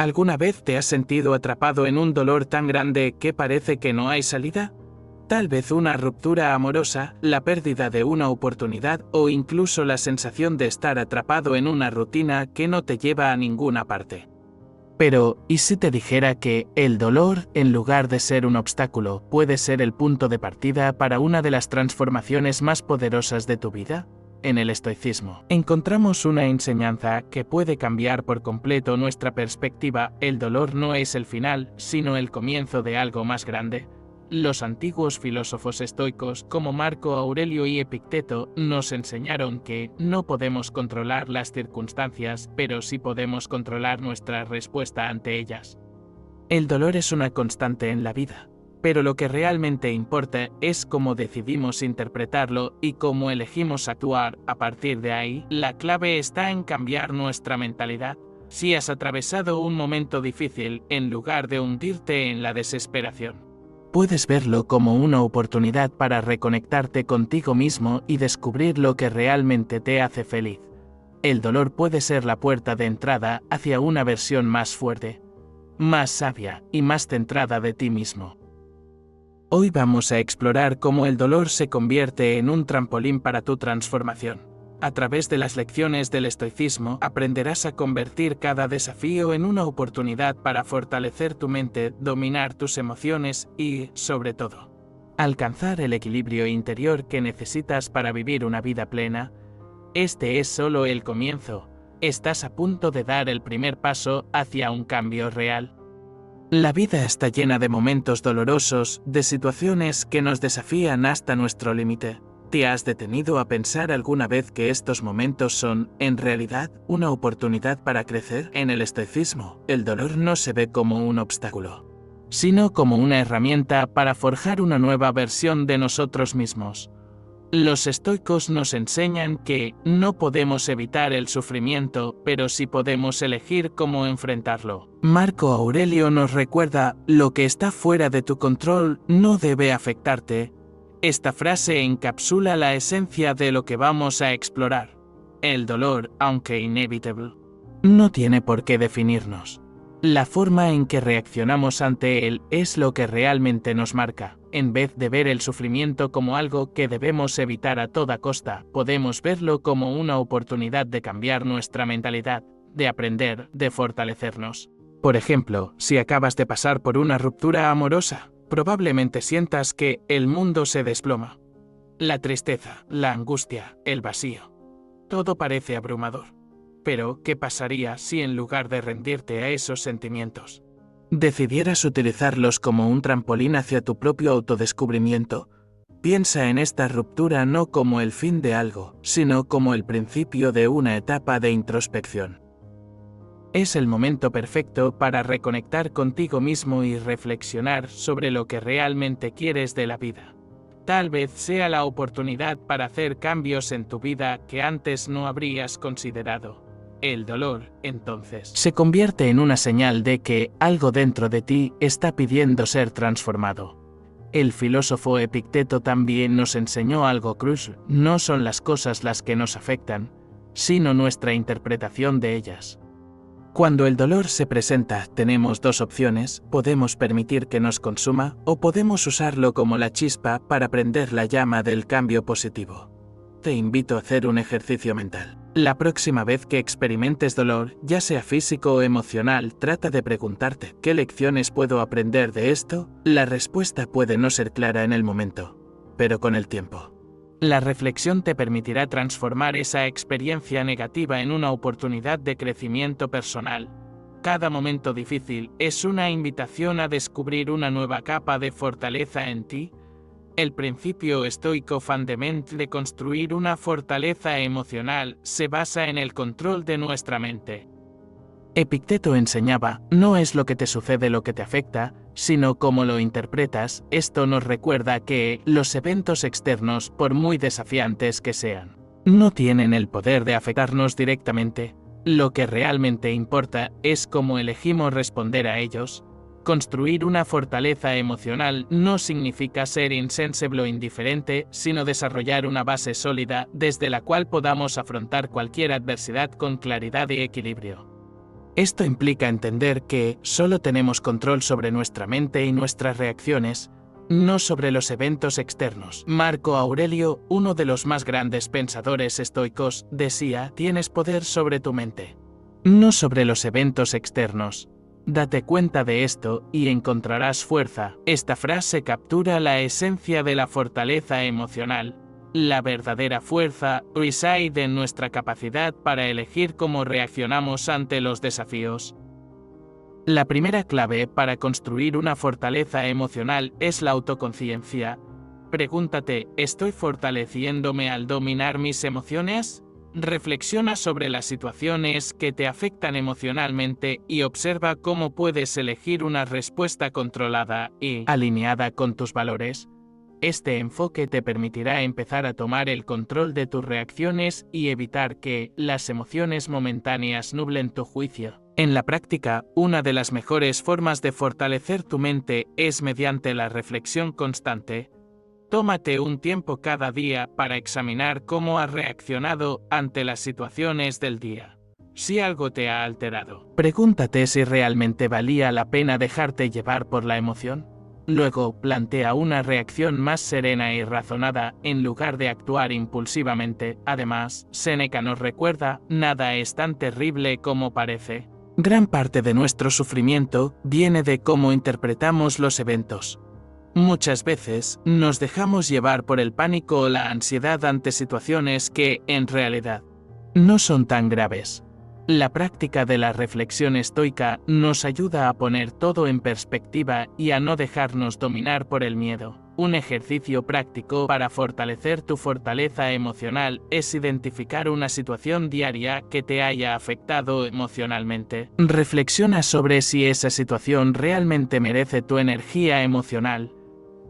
¿Alguna vez te has sentido atrapado en un dolor tan grande que parece que no hay salida? Tal vez una ruptura amorosa, la pérdida de una oportunidad o incluso la sensación de estar atrapado en una rutina que no te lleva a ninguna parte. Pero, ¿y si te dijera que el dolor, en lugar de ser un obstáculo, puede ser el punto de partida para una de las transformaciones más poderosas de tu vida? En el estoicismo, encontramos una enseñanza que puede cambiar por completo nuestra perspectiva. El dolor no es el final, sino el comienzo de algo más grande. Los antiguos filósofos estoicos como Marco Aurelio y Epicteto nos enseñaron que no podemos controlar las circunstancias, pero sí podemos controlar nuestra respuesta ante ellas. El dolor es una constante en la vida, pero lo que realmente importa es cómo decidimos interpretarlo y cómo elegimos actuar. A partir de ahí, la clave está en cambiar nuestra mentalidad. Si has atravesado un momento difícil, en lugar de hundirte en la desesperación, puedes verlo como una oportunidad para reconectarte contigo mismo y descubrir lo que realmente te hace feliz. El dolor puede ser la puerta de entrada hacia una versión más fuerte, más sabia y más centrada de ti mismo. Hoy vamos a explorar cómo el dolor se convierte en un trampolín para tu transformación. A través de las lecciones del estoicismo aprenderás a convertir cada desafío en una oportunidad para fortalecer tu mente, dominar tus emociones y, sobre todo, alcanzar el equilibrio interior que necesitas para vivir una vida plena. Este es solo el comienzo. Estás a punto de dar el primer paso hacia un cambio real. La vida está llena de momentos dolorosos, de situaciones que nos desafían hasta nuestro límite. ¿Te has detenido a pensar alguna vez que estos momentos son, en realidad, una oportunidad para crecer? En el estoicismo, el dolor no se ve como un obstáculo, sino como una herramienta para forjar una nueva versión de nosotros mismos. Los estoicos nos enseñan que no podemos evitar el sufrimiento, pero sí podemos elegir cómo enfrentarlo. Marco Aurelio nos recuerda: lo que está fuera de tu control no debe afectarte. Esta frase encapsula la esencia de lo que vamos a explorar. El dolor, aunque inevitable, no tiene por qué definirnos. La forma en que reaccionamos ante él es lo que realmente nos marca. En vez de ver el sufrimiento como algo que debemos evitar a toda costa, podemos verlo como una oportunidad de cambiar nuestra mentalidad, de aprender, de fortalecernos. Por ejemplo, si acabas de pasar por una ruptura amorosa, probablemente sientas que el mundo se desploma. La tristeza, la angustia, el vacío. Todo parece abrumador. Pero, ¿qué pasaría si en lugar de rendirte a esos sentimientos, decidieras utilizarlos como un trampolín hacia tu propio autodescubrimiento? Piensa en esta ruptura no como el fin de algo, sino como el principio de una etapa de introspección. Es el momento perfecto para reconectar contigo mismo y reflexionar sobre lo que realmente quieres de la vida. Tal vez sea la oportunidad para hacer cambios en tu vida que antes no habrías considerado. El dolor, entonces, se convierte en una señal de que algo dentro de ti está pidiendo ser transformado. El filósofo Epicteto también nos enseñó algo crucial: no son las cosas las que nos afectan, sino nuestra interpretación de ellas. Cuando el dolor se presenta, tenemos dos opciones: podemos permitir que nos consuma, o podemos usarlo como la chispa para prender la llama del cambio positivo. Te invito a hacer un ejercicio mental. La próxima vez que experimentes dolor, ya sea físico o emocional, trata de preguntarte: ¿qué lecciones puedo aprender de esto? La respuesta puede no ser clara en el momento, pero con el tiempo, la reflexión te permitirá transformar esa experiencia negativa en una oportunidad de crecimiento personal. Cada momento difícil es una invitación a descubrir una nueva capa de fortaleza en ti. El principio estoico fundamental de construir una fortaleza emocional se basa en el control de nuestra mente. Epicteto enseñaba: no es lo que te sucede lo que te afecta, sino cómo lo interpretas. Esto nos recuerda que los eventos externos, por muy desafiantes que sean, no tienen el poder de afectarnos directamente. Lo que realmente importa es cómo elegimos responder a ellos. Construir una fortaleza emocional no significa ser insensible o indiferente, sino desarrollar una base sólida desde la cual podamos afrontar cualquier adversidad con claridad y equilibrio. Esto implica entender que solo tenemos control sobre nuestra mente y nuestras reacciones, no sobre los eventos externos. Marco Aurelio, uno de los más grandes pensadores estoicos, decía: tienes poder sobre tu mente, no sobre los eventos externos. Date cuenta de esto y encontrarás fuerza. Esta frase captura la esencia de la fortaleza emocional. La verdadera fuerza reside en nuestra capacidad para elegir cómo reaccionamos ante los desafíos. La primera clave para construir una fortaleza emocional es la autoconciencia. Pregúntate: ¿estoy fortaleciéndome al dominar mis emociones? Reflexiona sobre las situaciones que te afectan emocionalmente y observa cómo puedes elegir una respuesta controlada y alineada con tus valores. Este enfoque te permitirá empezar a tomar el control de tus reacciones y evitar que las emociones momentáneas nublen tu juicio. En la práctica, una de las mejores formas de fortalecer tu mente es mediante la reflexión constante. Tómate un tiempo cada día para examinar cómo has reaccionado ante las situaciones del día. Si algo te ha alterado, pregúntate si realmente valía la pena dejarte llevar por la emoción. Luego, plantea una reacción más serena y razonada en lugar de actuar impulsivamente. Además, Séneca nos recuerda: nada es tan terrible como parece. Gran parte de nuestro sufrimiento viene de cómo interpretamos los eventos. Muchas veces, nos dejamos llevar por el pánico o la ansiedad ante situaciones que, en realidad, no son tan graves. La práctica de la reflexión estoica nos ayuda a poner todo en perspectiva y a no dejarnos dominar por el miedo. Un ejercicio práctico para fortalecer tu fortaleza emocional es identificar una situación diaria que te haya afectado emocionalmente. Reflexiona sobre si esa situación realmente merece tu energía emocional.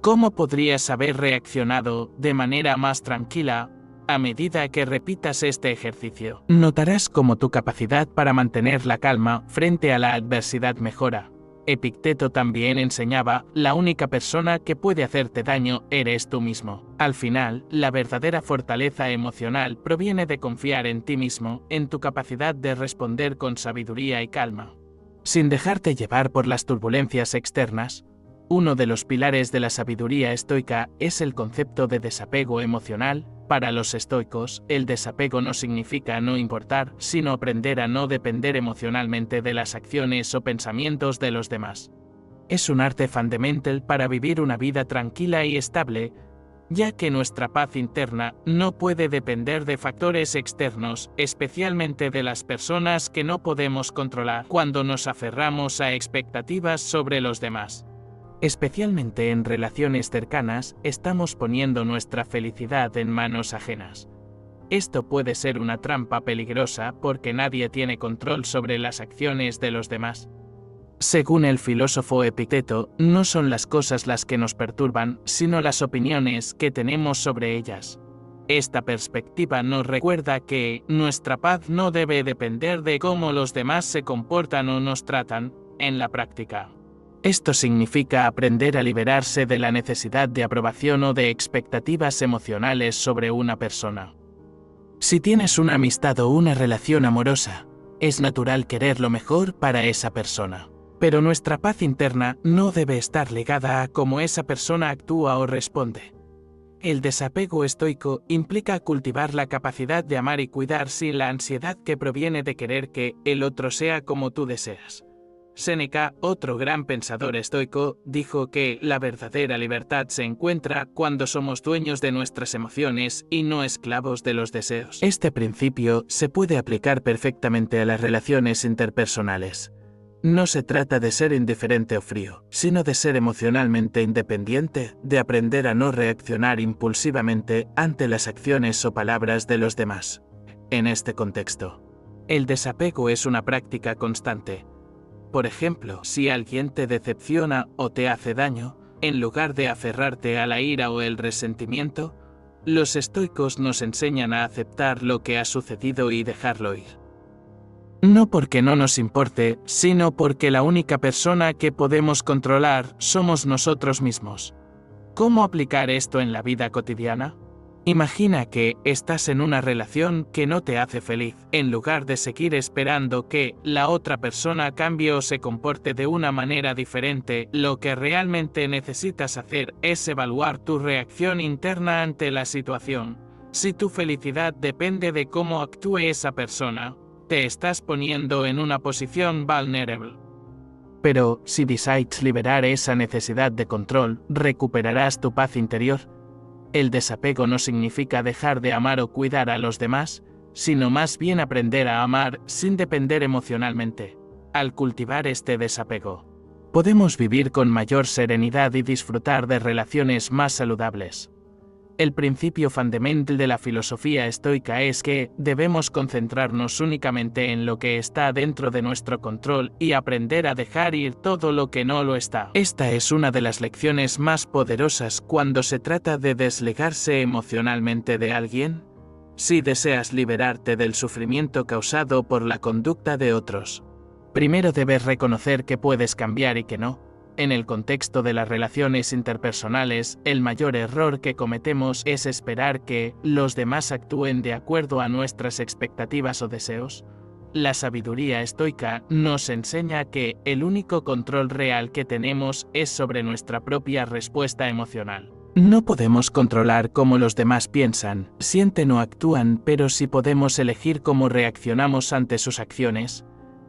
¿Cómo podrías haber reaccionado de manera más tranquila? A medida que repitas este ejercicio, notarás cómo tu capacidad para mantener la calma frente a la adversidad mejora. Epicteto también enseñaba: la única persona que puede hacerte daño eres tú mismo. Al final, la verdadera fortaleza emocional proviene de confiar en ti mismo, en tu capacidad de responder con sabiduría y calma, sin dejarte llevar por las turbulencias externas. Uno de los pilares de la sabiduría estoica es el concepto de desapego emocional. Para los estoicos, el desapego no significa no importar, sino aprender a no depender emocionalmente de las acciones o pensamientos de los demás. Es un arte fundamental para vivir una vida tranquila y estable, ya que nuestra paz interna no puede depender de factores externos, especialmente de las personas que no podemos controlar, cuando nos aferramos a expectativas sobre los demás. Especialmente en relaciones cercanas, estamos poniendo nuestra felicidad en manos ajenas. Esto puede ser una trampa peligrosa porque nadie tiene control sobre las acciones de los demás. Según el filósofo Epicteto, no son las cosas las que nos perturban, sino las opiniones que tenemos sobre ellas. Esta perspectiva nos recuerda que nuestra paz no debe depender de cómo los demás se comportan o nos tratan en la práctica. Esto significa aprender a liberarse de la necesidad de aprobación o de expectativas emocionales sobre una persona. Si tienes una amistad o una relación amorosa, es natural querer lo mejor para esa persona. Pero nuestra paz interna no debe estar ligada a cómo esa persona actúa o responde. El desapego estoico implica cultivar la capacidad de amar y cuidar sin la ansiedad que proviene de querer que el otro sea como tú deseas. Séneca, otro gran pensador estoico, dijo que la verdadera libertad se encuentra cuando somos dueños de nuestras emociones y no esclavos de los deseos. Este principio se puede aplicar perfectamente a las relaciones interpersonales. No se trata de ser indiferente o frío, sino de ser emocionalmente independiente, de aprender a no reaccionar impulsivamente ante las acciones o palabras de los demás. En este contexto, el desapego es una práctica constante. Por ejemplo, si alguien te decepciona o te hace daño, en lugar de aferrarte a la ira o el resentimiento, los estoicos nos enseñan a aceptar lo que ha sucedido y dejarlo ir. No porque no nos importe, sino porque la única persona que podemos controlar somos nosotros mismos. ¿Cómo aplicar esto en la vida cotidiana? Imagina que estás en una relación que no te hace feliz. En lugar de seguir esperando que la otra persona cambie o se comporte de una manera diferente, lo que realmente necesitas hacer es evaluar tu reacción interna ante la situación. Si tu felicidad depende de cómo actúe esa persona, te estás poniendo en una posición vulnerable. Pero si decides liberar esa necesidad de control, recuperarás tu paz interior. El desapego no significa dejar de amar o cuidar a los demás, sino más bien aprender a amar sin depender emocionalmente. Al cultivar este desapego, podemos vivir con mayor serenidad y disfrutar de relaciones más saludables. El principio fundamental de la filosofía estoica es que debemos concentrarnos únicamente en lo que está dentro de nuestro control y aprender a dejar ir todo lo que no lo está. Esta es una de las lecciones más poderosas cuando se trata de desligarse emocionalmente de alguien. Si deseas liberarte del sufrimiento causado por la conducta de otros, primero debes reconocer que puedes cambiar y que no. En el contexto de las relaciones interpersonales, el mayor error que cometemos es esperar que los demás actúen de acuerdo a nuestras expectativas o deseos. La sabiduría estoica nos enseña que el único control real que tenemos es sobre nuestra propia respuesta emocional. No podemos controlar cómo los demás piensan, sienten o actúan, pero sí podemos elegir cómo reaccionamos ante sus acciones.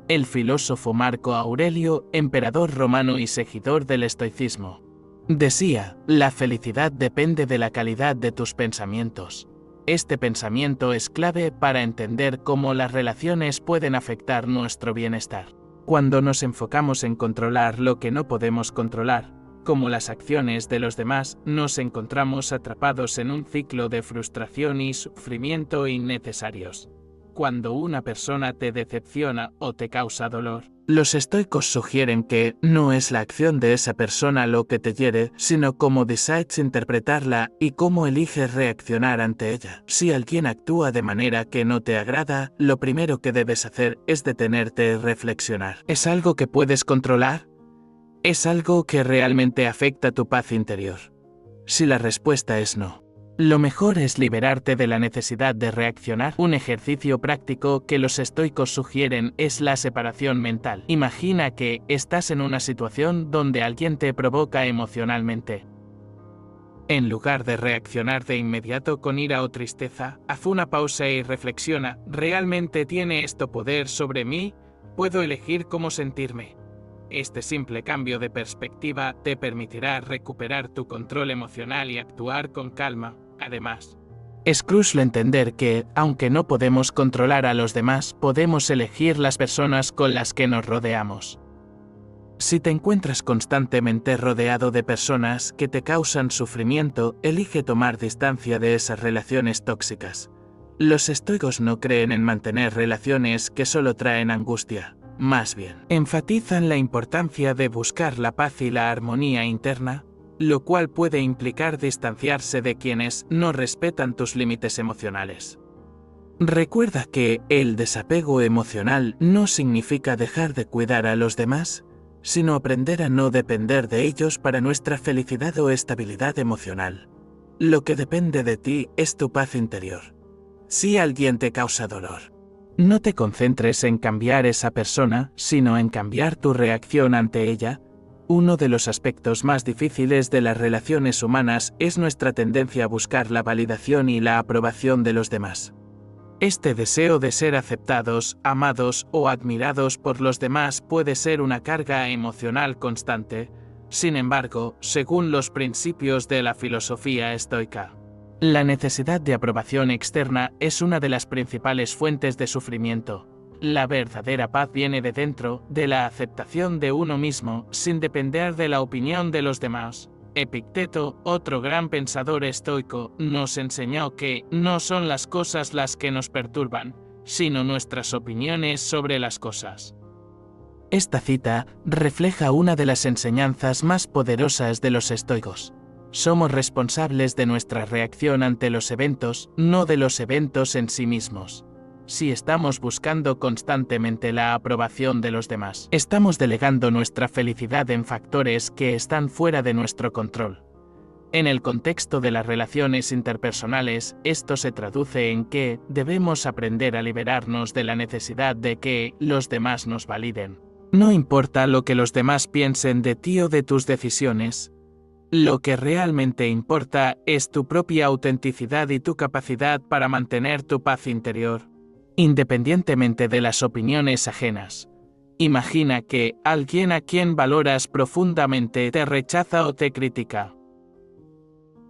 El filósofo Marco Aurelio, emperador romano y seguidor del estoicismo, decía: la felicidad depende de la calidad de tus pensamientos. Este pensamiento es clave para entender cómo las relaciones pueden afectar nuestro bienestar. Cuando nos enfocamos en controlar lo que no podemos controlar, como las acciones de los demás, nos encontramos atrapados en un ciclo de frustración y sufrimiento innecesarios. Cuando una persona te decepciona o te causa dolor, los estoicos sugieren que no es la acción de esa persona lo que te hiere, sino cómo decides interpretarla y cómo eliges reaccionar ante ella. Si alguien actúa de manera que no te agrada, lo primero que debes hacer es detenerte y reflexionar. ¿Es algo que puedes controlar? ¿Es algo que realmente afecta tu paz interior? Si la respuesta es no, lo mejor es liberarte de la necesidad de reaccionar. Un ejercicio práctico que los estoicos sugieren es la separación mental. Imagina que estás en una situación donde alguien te provoca emocionalmente. En lugar de reaccionar de inmediato con ira o tristeza, haz una pausa y reflexiona: ¿realmente tiene esto poder sobre mí? ¿Puedo elegir cómo sentirme? Este simple cambio de perspectiva te permitirá recuperar tu control emocional y actuar con calma. Además, es crucial entender que, aunque no podemos controlar a los demás, podemos elegir las personas con las que nos rodeamos. Si te encuentras constantemente rodeado de personas que te causan sufrimiento, elige tomar distancia de esas relaciones tóxicas. Los estoicos no creen en mantener relaciones que solo traen angustia. Más bien, enfatizan la importancia de buscar la paz y la armonía interna, lo cual puede implicar distanciarse de quienes no respetan tus límites emocionales. Recuerda que el desapego emocional no significa dejar de cuidar a los demás, sino aprender a no depender de ellos para nuestra felicidad o estabilidad emocional. Lo que depende de ti es tu paz interior. Si alguien te causa dolor, no te concentres en cambiar esa persona, sino en cambiar tu reacción ante ella. Uno de los aspectos más difíciles de las relaciones humanas es nuestra tendencia a buscar la validación y la aprobación de los demás. Este deseo de ser aceptados, amados o admirados por los demás puede ser una carga emocional constante. Sin embargo, según los principios de la filosofía estoica, la necesidad de aprobación externa es una de las principales fuentes de sufrimiento. La verdadera paz viene de dentro, de la aceptación de uno mismo, sin depender de la opinión de los demás. Epicteto, otro gran pensador estoico, nos enseñó que no son las cosas las que nos perturban, sino nuestras opiniones sobre las cosas. Esta cita refleja una de las enseñanzas más poderosas de los estoicos. Somos responsables de nuestra reacción ante los eventos, no de los eventos en sí mismos. Si estamos buscando constantemente la aprobación de los demás, estamos delegando nuestra felicidad en factores que están fuera de nuestro control. En el contexto de las relaciones interpersonales, esto se traduce en que debemos aprender a liberarnos de la necesidad de que los demás nos validen. No importa lo que los demás piensen de ti o de tus decisiones. Lo que realmente importa es tu propia autenticidad y tu capacidad para mantener tu paz interior, independientemente de las opiniones ajenas. Imagina que alguien a quien valoras profundamente te rechaza o te critica.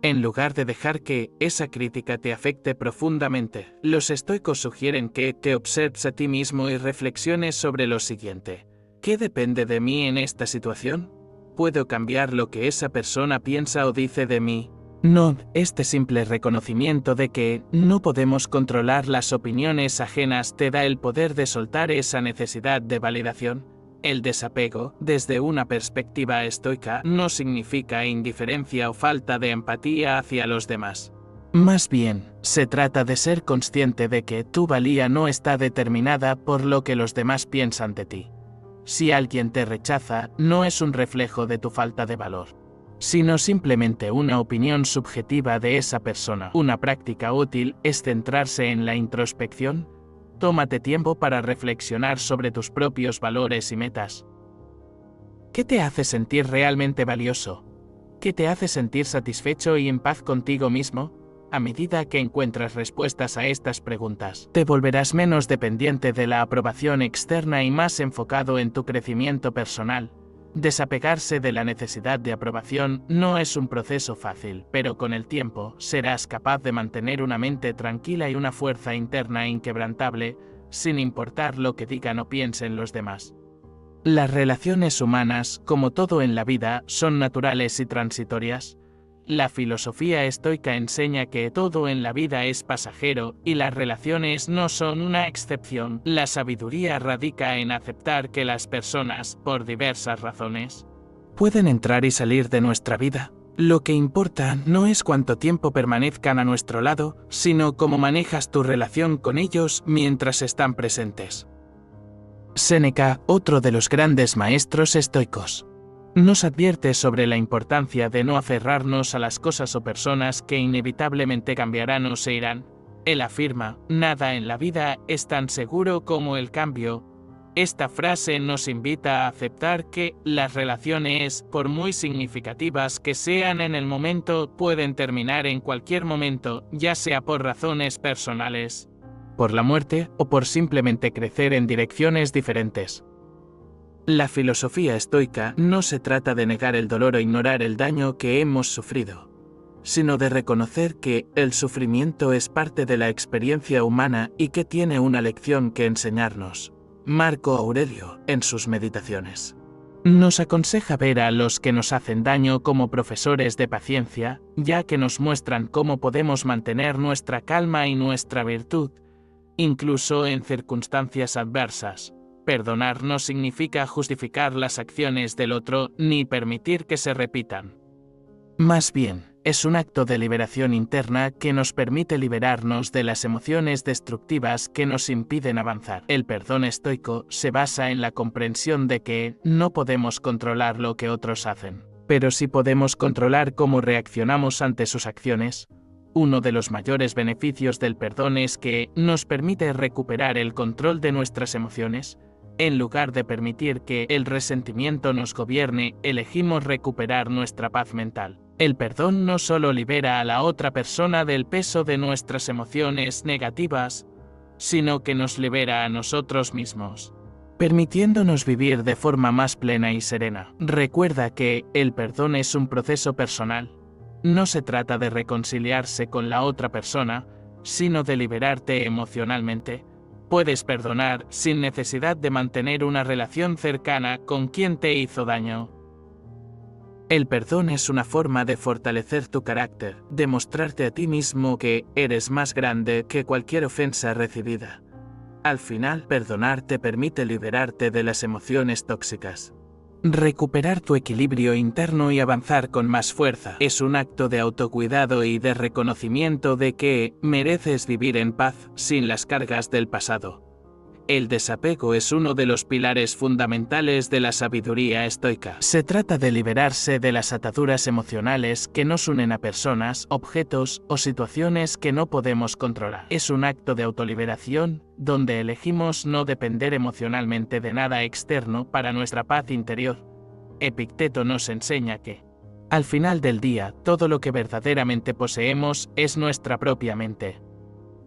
En lugar de dejar que esa crítica te afecte profundamente, los estoicos sugieren que te observes a ti mismo y reflexiones sobre lo siguiente. ¿Qué depende de mí en esta situación? ¿Puedo cambiar lo que esa persona piensa o dice de mí? No, este simple reconocimiento de que no podemos controlar las opiniones ajenas te da el poder de soltar esa necesidad de validación. El desapego, desde una perspectiva estoica, no significa indiferencia o falta de empatía hacia los demás. Más bien, se trata de ser consciente de que tu valía no está determinada por lo que los demás piensan de ti. Si alguien te rechaza, no es un reflejo de tu falta de valor, sino simplemente una opinión subjetiva de esa persona. Una práctica útil es centrarse en la introspección. Tómate tiempo para reflexionar sobre tus propios valores y metas. ¿Qué te hace sentir realmente valioso? ¿Qué te hace sentir satisfecho y en paz contigo mismo? A medida que encuentras respuestas a estas preguntas, te volverás menos dependiente de la aprobación externa y más enfocado en tu crecimiento personal. Desapegarse de la necesidad de aprobación no es un proceso fácil, pero con el tiempo serás capaz de mantener una mente tranquila y una fuerza interna inquebrantable, sin importar lo que digan o piensen los demás. Las relaciones humanas, como todo en la vida, son naturales y transitorias. La filosofía estoica enseña que todo en la vida es pasajero y las relaciones no son una excepción. La sabiduría radica en aceptar que las personas, por diversas razones, pueden entrar y salir de nuestra vida. Lo que importa no es cuánto tiempo permanezcan a nuestro lado, sino cómo manejas tu relación con ellos mientras están presentes. Séneca, otro de los grandes maestros estoicos, nos advierte sobre la importancia de no aferrarnos a las cosas o personas que inevitablemente cambiarán o se irán. Él afirma, nada en la vida es tan seguro como el cambio. Esta frase nos invita a aceptar que las relaciones, por muy significativas que sean en el momento, pueden terminar en cualquier momento, ya sea por razones personales, por la muerte o por simplemente crecer en direcciones diferentes. La filosofía estoica no se trata de negar el dolor o ignorar el daño que hemos sufrido, sino de reconocer que el sufrimiento es parte de la experiencia humana y que tiene una lección que enseñarnos. Marco Aurelio, en sus meditaciones, nos aconseja ver a los que nos hacen daño como profesores de paciencia, ya que nos muestran cómo podemos mantener nuestra calma y nuestra virtud, incluso en circunstancias adversas. Perdonar no significa justificar las acciones del otro ni permitir que se repitan. Más bien, es un acto de liberación interna que nos permite liberarnos de las emociones destructivas que nos impiden avanzar. El perdón estoico se basa en la comprensión de que no podemos controlar lo que otros hacen, pero sí podemos controlar cómo reaccionamos ante sus acciones. Uno de los mayores beneficios del perdón es que nos permite recuperar el control de nuestras emociones. En lugar de permitir que el resentimiento nos gobierne, elegimos recuperar nuestra paz mental. El perdón no solo libera a la otra persona del peso de nuestras emociones negativas, sino que nos libera a nosotros mismos, permitiéndonos vivir de forma más plena y serena. Recuerda que el perdón es un proceso personal. No se trata de reconciliarse con la otra persona, sino de liberarte emocionalmente. Puedes perdonar sin necesidad de mantener una relación cercana con quien te hizo daño. El perdón es una forma de fortalecer tu carácter, de mostrarte a ti mismo que eres más grande que cualquier ofensa recibida. Al final, perdonar te permite liberarte de las emociones tóxicas. Recuperar tu equilibrio interno y avanzar con más fuerza es un acto de autocuidado y de reconocimiento de que mereces vivir en paz sin las cargas del pasado. El desapego es uno de los pilares fundamentales de la sabiduría estoica. Se trata de liberarse de las ataduras emocionales que nos unen a personas, objetos o situaciones que no podemos controlar. Es un acto de autoliberación donde elegimos no depender emocionalmente de nada externo para nuestra paz interior. Epicteto nos enseña que, al final del día, todo lo que verdaderamente poseemos es nuestra propia mente.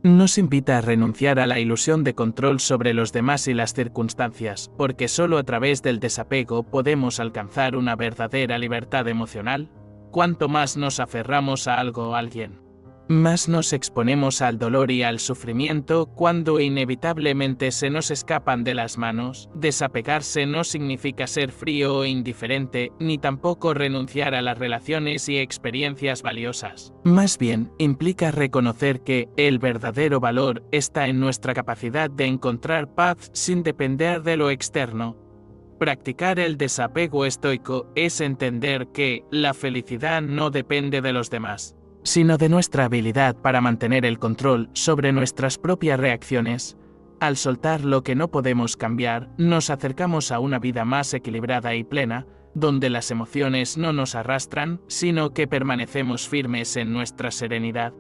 Nos invita a renunciar a la ilusión de control sobre los demás y las circunstancias, porque solo a través del desapego podemos alcanzar una verdadera libertad emocional. Cuanto más nos aferramos a algo o a alguien, más nos exponemos al dolor y al sufrimiento cuando inevitablemente se nos escapan de las manos. Desapegarse no significa ser frío o indiferente, ni tampoco renunciar a las relaciones y experiencias valiosas. Más bien, implica reconocer que el verdadero valor está en nuestra capacidad de encontrar paz sin depender de lo externo. Practicar el desapego estoico es entender que la felicidad no depende de los demás, sino de nuestra habilidad para mantener el control sobre nuestras propias reacciones. Al soltar lo que no podemos cambiar, nos acercamos a una vida más equilibrada y plena, donde las emociones no nos arrastran, sino que permanecemos firmes en nuestra serenidad.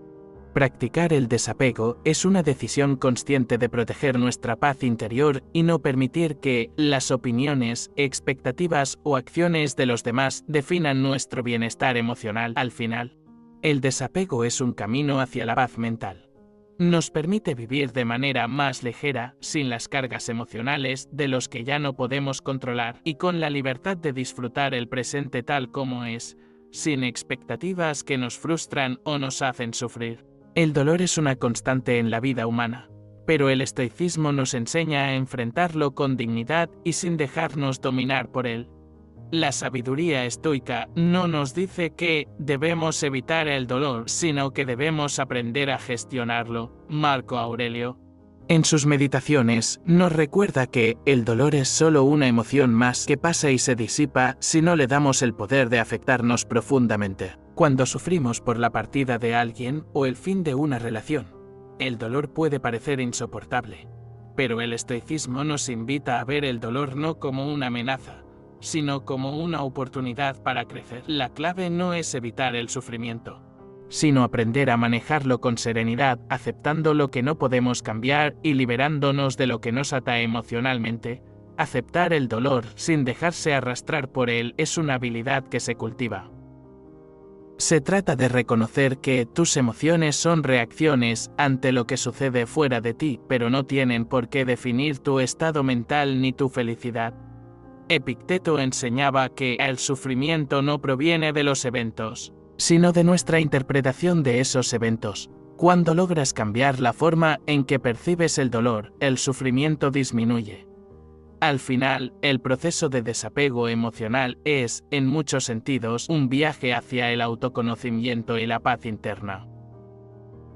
Practicar el desapego es una decisión consciente de proteger nuestra paz interior y no permitir que las opiniones, expectativas o acciones de los demás definan nuestro bienestar emocional. Al final, el desapego es un camino hacia la paz mental. Nos permite vivir de manera más ligera, sin las cargas emocionales de los que ya no podemos controlar y con la libertad de disfrutar el presente tal como es, sin expectativas que nos frustran o nos hacen sufrir. El dolor es una constante en la vida humana, pero el estoicismo nos enseña a enfrentarlo con dignidad y sin dejarnos dominar por él. La sabiduría estoica no nos dice que debemos evitar el dolor, sino que debemos aprender a gestionarlo. Marco Aurelio, en sus meditaciones, nos recuerda que el dolor es solo una emoción más que pasa y se disipa si no le damos el poder de afectarnos profundamente. Cuando sufrimos por la partida de alguien o el fin de una relación, el dolor puede parecer insoportable, pero el estoicismo nos invita a ver el dolor no como una amenaza, sino como una oportunidad para crecer. La clave no es evitar el sufrimiento, sino aprender a manejarlo con serenidad, aceptando lo que no podemos cambiar y liberándonos de lo que nos ata emocionalmente. Aceptar el dolor sin dejarse arrastrar por él es una habilidad que se cultiva. Se trata de reconocer que tus emociones son reacciones ante lo que sucede fuera de ti, pero no tienen por qué definir tu estado mental ni tu felicidad. Epicteto enseñaba que el sufrimiento no proviene de los eventos, sino de nuestra interpretación de esos eventos. Cuando logras cambiar la forma en que percibes el dolor, el sufrimiento disminuye. Al final, el proceso de desapego emocional es, en muchos sentidos, un viaje hacia el autoconocimiento y la paz interna.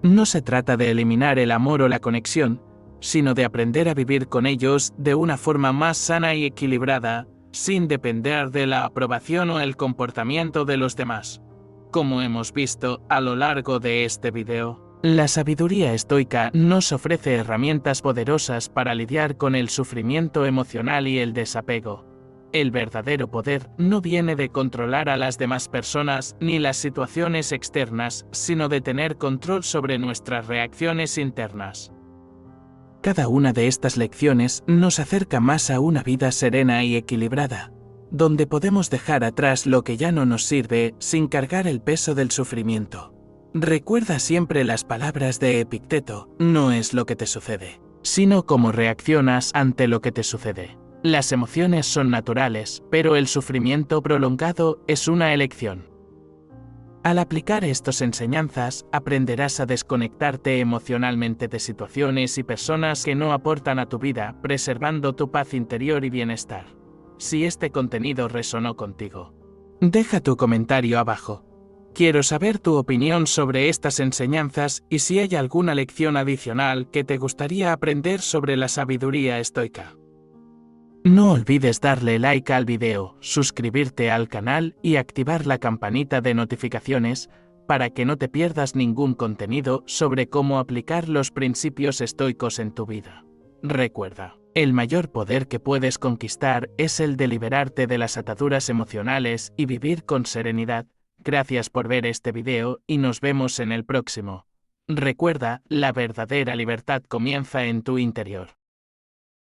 No se trata de eliminar el amor o la conexión, sino de aprender a vivir con ellos de una forma más sana y equilibrada, sin depender de la aprobación o el comportamiento de los demás. Como hemos visto a lo largo de este video, la sabiduría estoica nos ofrece herramientas poderosas para lidiar con el sufrimiento emocional y el desapego. El verdadero poder no viene de controlar a las demás personas ni las situaciones externas, sino de tener control sobre nuestras reacciones internas. Cada una de estas lecciones nos acerca más a una vida serena y equilibrada, donde podemos dejar atrás lo que ya no nos sirve sin cargar el peso del sufrimiento. Recuerda siempre las palabras de Epicteto: no es lo que te sucede, sino cómo reaccionas ante lo que te sucede. Las emociones son naturales, pero el sufrimiento prolongado es una elección. Al aplicar estas enseñanzas, aprenderás a desconectarte emocionalmente de situaciones y personas que no aportan a tu vida, preservando tu paz interior y bienestar. Si este contenido resonó contigo, deja tu comentario abajo. Quiero saber tu opinión sobre estas enseñanzas y si hay alguna lección adicional que te gustaría aprender sobre la sabiduría estoica. No olvides darle like al video, suscribirte al canal y activar la campanita de notificaciones para que no te pierdas ningún contenido sobre cómo aplicar los principios estoicos en tu vida. Recuerda, el mayor poder que puedes conquistar es el de liberarte de las ataduras emocionales y vivir con serenidad. Gracias por ver este video y nos vemos en el próximo. Recuerda, la verdadera libertad comienza en tu interior.